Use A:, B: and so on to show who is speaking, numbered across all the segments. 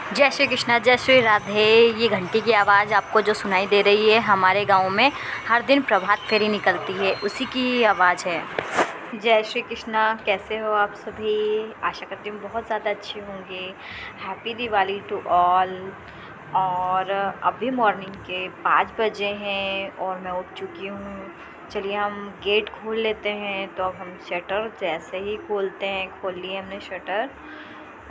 A: जय श्री कृष्णा, जय श्री राधे। ये घंटी की आवाज़ आपको जो सुनाई दे रही है, हमारे गांव में हर दिन प्रभात फेरी निकलती है, उसी की आवाज़ है। जय श्री कृष्णा, कैसे हो आप सभी? आशा करती हूँ बहुत ज़्यादा अच्छे होंगे। Happy Diwali to all. और अभी मॉर्निंग के 5 बजे हैं और मैं उठ चुकी हूँ। चलिए हम गेट खोल लेते हैं। तो अब हम शटर जैसे ही खोलते हैं, खोल लिए हमने शटर।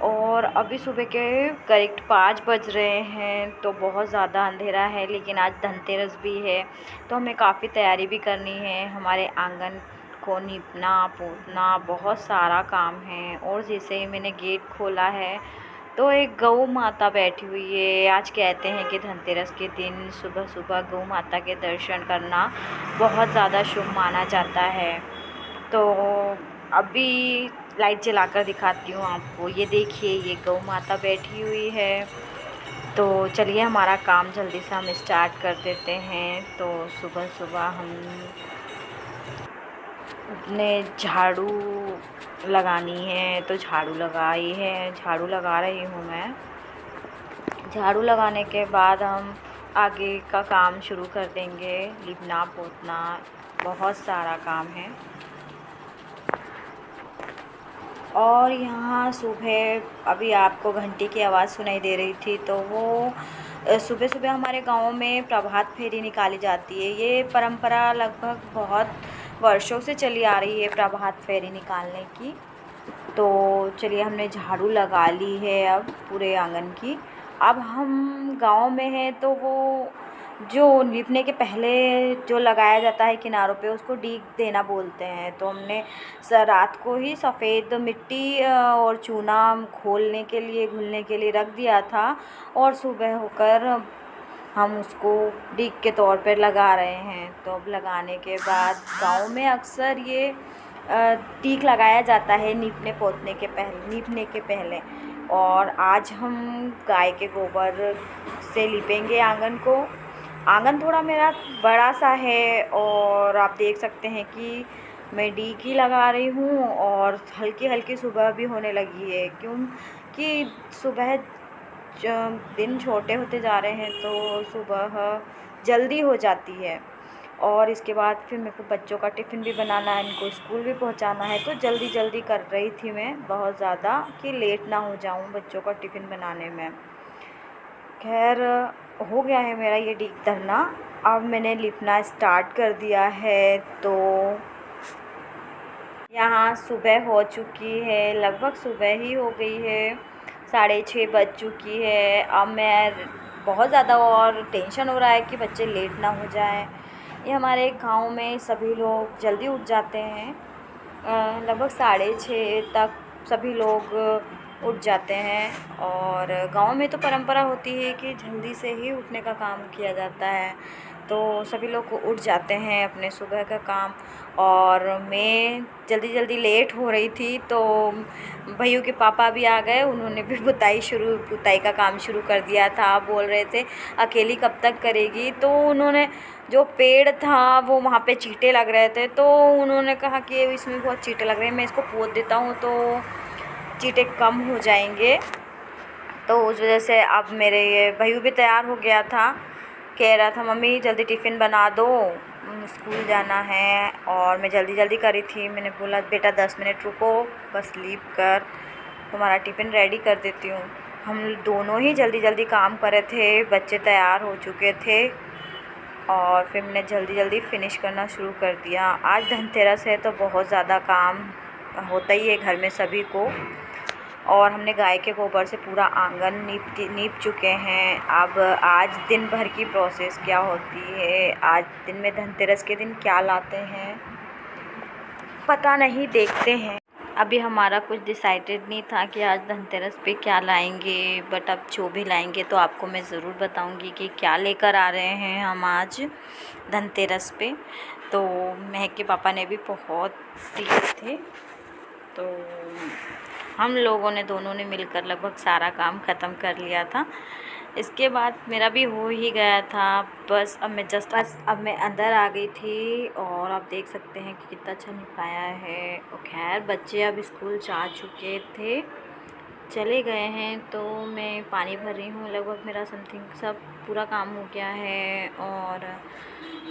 A: और अभी सुबह के करेक्ट 5 बज रहे हैं, तो बहुत ज़्यादा अंधेरा है, लेकिन आज धनतेरस भी है तो हमें काफ़ी तैयारी भी करनी है। हमारे आंगन को लीपना पोतना बहुत सारा काम है। और जैसे ही मैंने गेट खोला है तो एक गौ माता बैठी हुई है। आज कहते हैं कि धनतेरस के दिन सुबह सुबह गौ माता के दर्शन करना बहुत ज़्यादा शुभ माना जाता है। तो अभी लाइट जलाकर दिखाती हूँ आपको। ये देखिए, ये गौ माता बैठी हुई है। तो चलिए हमारा काम जल्दी से हम स्टार्ट कर देते हैं। तो सुबह सुबह हम अपने झाड़ू लगानी है, तो झाड़ू लगाई है, झाड़ू लगा रही हूँ मैं। झाड़ू लगाने के बाद हम आगे का काम शुरू कर देंगे। लिपना पोतना बहुत सारा काम है। और यहाँ सुबह अभी आपको घंटी की आवाज़ सुनाई दे रही थी, तो वो सुबह सुबह हमारे गाँव में प्रभात फेरी निकाली जाती है। ये परंपरा लगभग बहुत वर्षों से चली आ रही है, प्रभात फेरी निकालने की। तो चलिए हमने झाड़ू लगा ली है अब पूरे आंगन की। अब हम गांव में हैं तो वो जो लिपने के पहले जो लगाया जाता है किनारों पे, उसको डीग देना बोलते हैं। तो हमने रात को ही सफ़ेद मिट्टी और चूना घोलने के लिए घुलने के लिए रख दिया था, और सुबह होकर हम उसको डीग के तौर पर लगा रहे हैं। तो अब लगाने के बाद गांव में अक्सर ये टीक लगाया जाता है लीपने के पहले। और आज हम गाय के गोबर से लीपेंगे आंगन को। आंगन थोड़ा मेरा बड़ा सा है, और आप देख सकते हैं कि मैं डीक ही लगा रही हूँ। और हल्की हल्की सुबह भी होने लगी है, क्योंकि सुबह दिन छोटे होते जा रहे हैं तो सुबह जल्दी हो जाती है। और इसके बाद फिर मेरे को बच्चों का टिफ़िन भी बनाना है, इनको स्कूल भी पहुंचाना है। तो जल्दी जल्दी कर रही थी मैं बहुत ज़्यादा, कि लेट ना हो जाऊं बच्चों का टिफ़िन बनाने में। खैर, हो गया है मेरा ये डीक धरना। अब मैंने लिपना स्टार्ट कर दिया है। तो यहाँ सुबह हो चुकी है, लगभग सुबह ही हो गई है, 6:30 बज चुकी है। अब मैं बहुत ज़्यादा और टेंशन हो रहा है कि बच्चे लेट ना हो जाएं। ये हमारे गांव में सभी लोग जल्दी उठ जाते हैं, लगभग 6:30 तक सभी लोग उठ जाते हैं। और गांव में तो परंपरा होती है कि जल्दी से ही उठने का काम किया जाता है, तो सभी लोग उठ जाते हैं अपने सुबह का काम। और मैं जल्दी जल्दी लेट हो रही थी, तो भैया के पापा भी आ गए। उन्होंने भी पुताई का काम शुरू कर दिया था। बोल रहे थे अकेली कब तक करेगी, तो उन्होंने जो पेड़ था वो वहाँ पे चींटे लग रहे थे, तो उन्होंने कहा कि इसमें बहुत चींटे लग रहे हैं, मैं इसको पोत देता हूँ तो चींटे कम हो जाएंगे। तो उस वजह से अब मेरे ये भैया भी तैयार हो गया था, कह रहा था मम्मी जल्दी टिफ़िन बना दो, स्कूल जाना है। और मैं जल्दी जल्दी करी थी। मैंने बोला बेटा 10 मिनट रुको, बस लीप कर तुम्हारा टिफ़िन रेडी कर देती हूँ। हम दोनों ही जल्दी जल्दी काम कर रहे थे, बच्चे तैयार हो चुके थे, और फिर मैंने जल्दी जल्दी फिनिश करना शुरू कर दिया। आज धनतेरस है तो बहुत ज़्यादा काम होता ही है घर में सभी को। और हमने गाय के गोबर से पूरा आंगन नीप चुके हैं। अब आज दिन भर की प्रोसेस क्या होती है, आज दिन में धनतेरस के दिन क्या लाते हैं पता नहीं, देखते हैं। अभी हमारा कुछ डिसाइडेड नहीं था कि आज धनतेरस पे क्या लाएंगे, बट अब जो भी लाएंगे तो आपको मैं ज़रूर बताऊंगी कि क्या लेकर आ रहे हैं हम आज धनतेरस पे। तो महक के पापा ने भी बहुत दिए थे, तो हम लोगों ने दोनों ने मिलकर लगभग सारा काम ख़त्म कर लिया था। इसके बाद मेरा भी हो ही गया था। बस अब मैं अंदर आ गई थी, और आप देख सकते हैं कि कितना अच्छा निपाया है। और खैर बच्चे अब स्कूल जा चुके थे, चले गए हैं, तो मैं पानी भर रही हूँ। लगभग मेरा समथिंग सब पूरा काम हो गया है। और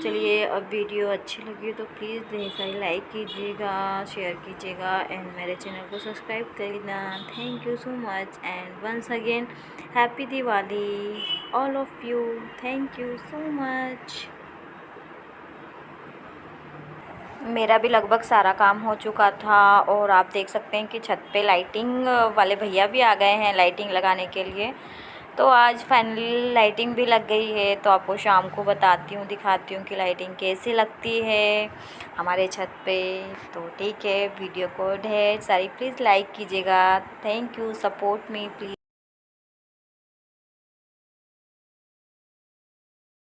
A: चलिए, अब वीडियो अच्छी लगी तो प्लीज़ ढेर सारी लाइक कीजिएगा, शेयर कीजिएगा एंड मेरे चैनल को सब्सक्राइब कर लेना। Thank you so much and once again happy Diwali all of you. Thank you so much. मेरा भी लगभग सारा काम हो चुका था और आप देख सकते हैं कि छत पे लाइटिंग वाले भैया भी आ गए हैं लाइटिंग लगाने के लिए। तो आज फाइनली लाइटिंग भी लग गई है, तो आपको शाम को बताती हूँ, दिखाती हूँ कि लाइटिंग कैसी लगती है हमारे छत पे। तो ठीक है, वीडियो को ढेर सारी प्लीज़ लाइक कीजिएगा। Thank you, support me please.